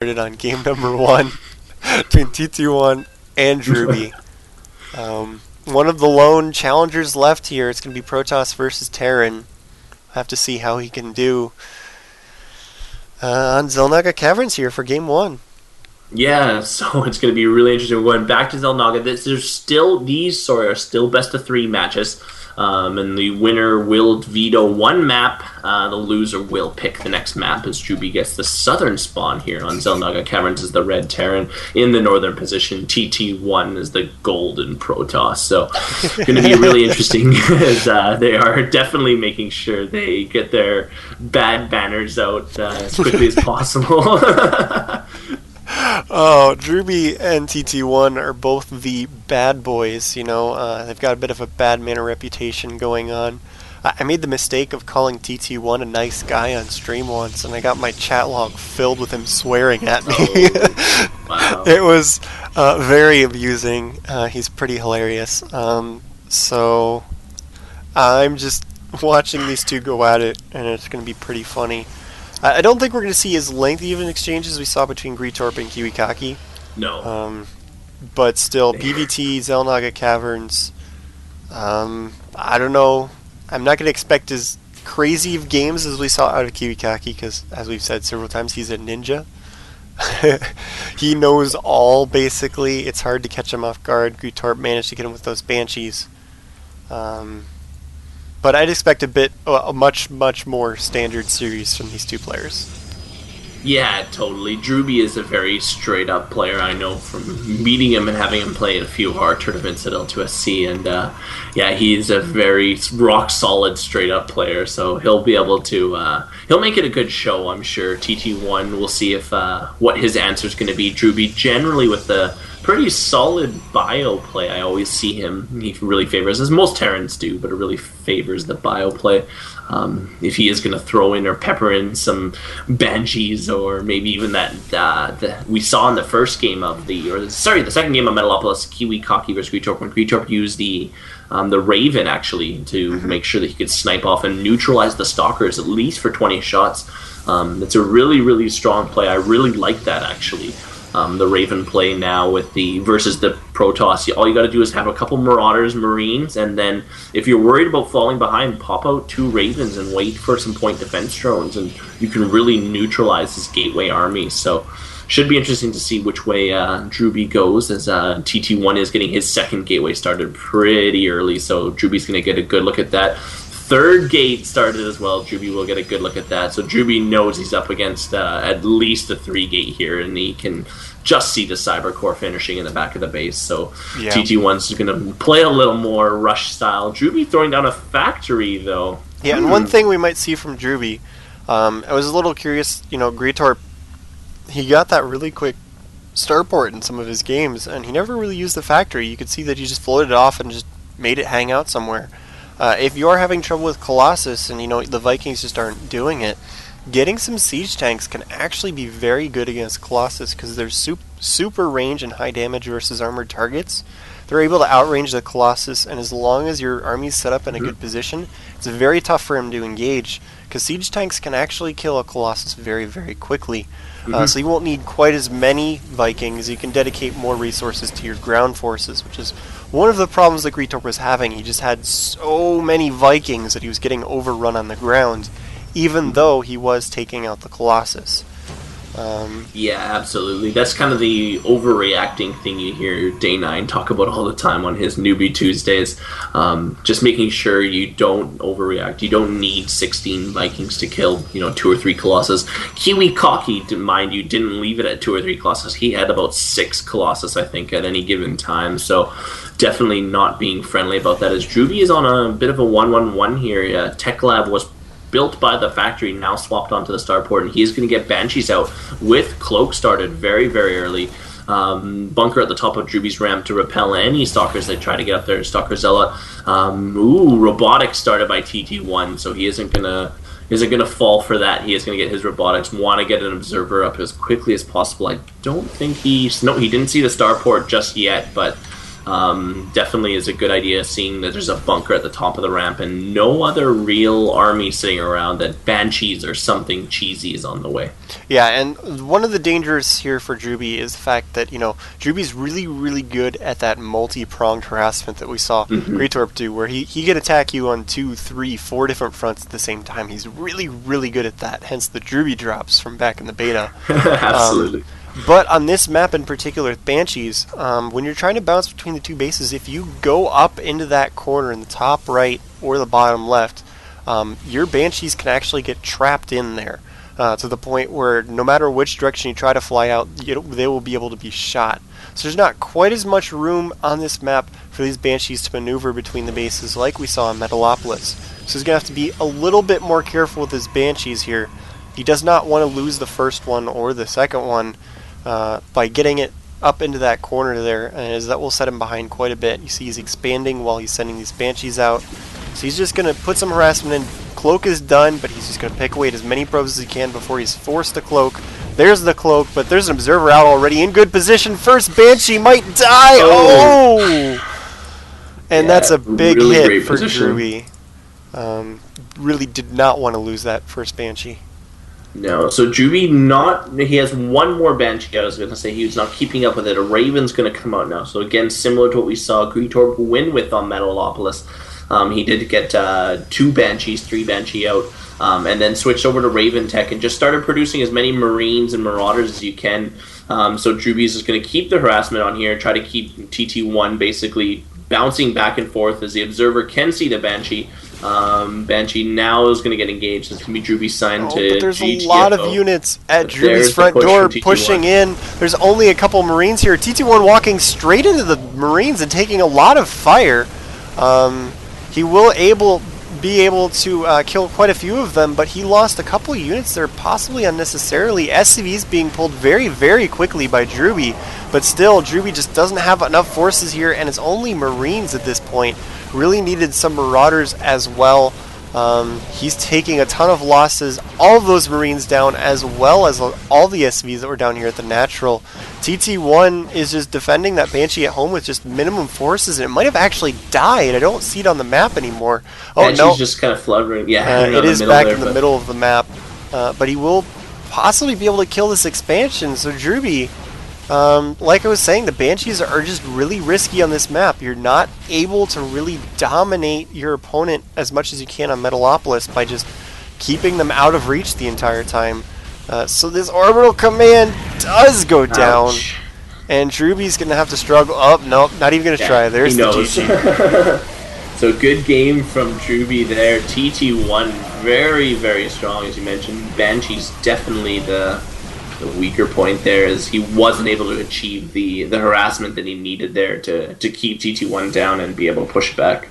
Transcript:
On game number 1 between TTOne and Drewbie. One of the lone challengers left here. It's going to be Protoss versus Terran. Have to see how he can do on Xel'Naga Caverns here for game 1. Yeah, so it's going to be really interesting. We're going back to Xel'Naga. These are still best of 3 matches. And the winner will veto one map. The loser will pick the next map as Drewbie gets the southern spawn here on Xel'Naga Caverns as the red Terran. In the northern position, TT1 is the golden Protoss. So going to be really interesting as they are definitely making sure they get their bad banners out as quickly as possible. Oh, Drewbie and TT1 are both the bad boys, you know. They've got a bit of a bad manner reputation going on. I made the mistake of calling TT1 a nice guy on stream once, and I got my chat log filled with him swearing at me. Oh, wow. It was very abusing. He's pretty hilarious. So I'm just watching these two go at it, and it's going to be pretty funny. I don't think we're going to see as lengthy of an exchange as we saw between Greetorp and Kiwikaki. No. But still, PvT, Xel'Naga Caverns, I don't know. I'm not going to expect as crazy of games as we saw out of Kiwikaki, because, as we've said several times, he's a ninja. He knows all, basically. It's hard to catch him off guard. Greetorp managed to get him with those Banshees. But I'd expect a much more standard series from these two players. Yeah, totally. Drewbie is a very straight-up player. I know from meeting him and having him play in a few of our tournaments at L2SC, and yeah, he's a very rock-solid, straight-up player. So he'll be able to he'll make it a good show, I'm sure. TT1, we'll see if what his answer is going to be. Drewbie generally with the pretty solid bio play. I always see him. He really favors, as most Terrans do, but it really favors the bio play. If he is going to throw in or pepper in some Banshees, or maybe even that we saw in the first game of the second game of Metalopolis, Kiwikaki versus Greetorp, when Greetorp used the Raven actually to make sure that he could snipe off and neutralize the Stalkers at least for 20 shots. It's a really strong play. I really like that actually. The Raven play now with versus the Protoss. All you got to do is have a couple Marauders, Marines, and then if you're worried about falling behind, pop out 2 Ravens and wait for some point defense drones, and you can really neutralize this Gateway army. So should be interesting to see which way Drewbie goes, as TT1 is getting his second Gateway started pretty early, so Drewbie's going to get a good look at that. Third gate started as well. Drewbie will get a good look at that. So Drewbie knows he's up against at least a 3 gate here, and he can just see the Cyber Core finishing in the back of the base. So yeah. TT1's going to play a little more rush style. Drewbie throwing down a factory, though. Yeah, and one thing we might see from Drewbie, I was a little curious, you know, Greetorp, he got that really quick starport in some of his games, and he never really used the factory. You could see that he just floated it off and just made it hang out somewhere. If you're having trouble with Colossus and, you know, the Vikings just aren't doing it, getting some siege tanks can actually be very good against Colossus, because they're super range and high damage versus armored targets. They're able to outrange the Colossus, and as long as your army's set up in a good position, it's very tough for him to engage, because siege tanks can actually kill a Colossus very quickly. So you won't need quite as many Vikings. You can dedicate more resources to your ground forces, which is one of the problems that Greetorp was having. He just had so many Vikings that he was getting overrun on the ground, even though he was taking out the Colossus. Yeah, absolutely. That's kind of the overreacting thing you hear Day9 talk about all the time on his Newbie Tuesdays. Just making sure you don't overreact. You don't need 16 Vikings to kill, you know, 2 or 3 Colossus. Kiwikaki, mind you, didn't leave it at 2 or 3 Colossus. He had about 6 Colossus, I think, at any given time. So definitely not being friendly about that. As Drewbie is on a bit of a 1-1-1 here. Tech Lab was built by the factory, now swapped onto the starport, and he's going to get Banshees out with Cloak started very early. Bunker at the top of Drewbie's ramp to repel any Stalkers that try to get up there. Stalker Zealot. Robotics started by TT1, so he isn't gonna fall for that. He is gonna get his robotics. Want to get an observer up as quickly as possible. I don't think he didn't see the starport just yet, but Definitely is a good idea, seeing that there's a bunker at the top of the ramp and no other real army sitting around, that Banshees or something cheesy is on the way. Yeah, and one of the dangers here for Drewbie is the fact that, Drewbie's really, really good at that multi-pronged harassment that we saw Greatorp do, where he can attack you on 2, 3, 4 different fronts at the same time. He's really, really good at that, hence the Drewbie drops from back in the beta. Absolutely. But on this map in particular, with Banshees, when you're trying to bounce between the two bases, if you go up into that corner in the top right or the bottom left, your Banshees can actually get trapped in there to the point where no matter which direction you try to fly out, they will be able to be shot. So there's not quite as much room on this map for these Banshees to maneuver between the bases like we saw in Metalopolis. So he's going to have to be a little bit more careful with his Banshees here. He does not want to lose the first one or the second one by getting it up into that corner there, as that will set him behind quite a bit. You see he's expanding while he's sending these Banshees out. So he's just going to put some harassment in. Cloak is done, but he's just going to pick away at as many probes as he can before he's forced to cloak. There's the cloak, but there's an observer out already in good position. First Banshee might die! And that's a big really hit for Drewbie. Really did not want to lose that first Banshee. No, so Drewbie he has one more Banshee. I was going to say he was not keeping up with it. A Raven's going to come out now. So again, similar to what we saw Greatorp win with on Metalopolis. He did get 2 Banshees, 3 Banshee out, and then switched over to Raven Tech and just started producing as many Marines and Marauders as you can. So Drewbie's is going to keep the harassment on here, try to keep TT1 basically bouncing back and forth as the observer can see the Banshee. Banshee now is going to get engaged. It's going to be Drewbie's sign to but there's GTFO. A lot of units at Drewbie's front door pushing in. There's only a couple Marines here. TT1 walking straight into the Marines and taking a lot of fire. He will be able to kill quite a few of them, but he lost a couple units there, possibly unnecessarily. SCV's being pulled very, very quickly by Drewbie, but still, Drewbie just doesn't have enough forces here, and it's only Marines at this point. Really needed some Marauders as well. He's taking a ton of losses, all of those Marines down, as well as all the SCVs that were down here at the Natural. TT1 is just defending that Banshee at home with just minimum forces, and it might have actually died. I don't see it on the map anymore. Oh, Banshee's no. just kind of fluttering. Yeah, it is back in the middle of the map. But he will possibly be able to kill this expansion. So Drewbie, like I was saying, the Banshees are just really risky on this map. You're not able to really dominate your opponent as much as you can on Metalopolis by just keeping them out of reach the entire time. So this orbital command does go down, and Drewbie's going to have to struggle. Oh, nope, not even going to try. There's the GG. So good game from Drewbie there. TT1 very, very strong, as you mentioned. Banshee's definitely the weaker point there, as he wasn't able to achieve the harassment that he needed there to keep TT1 down and be able to push back.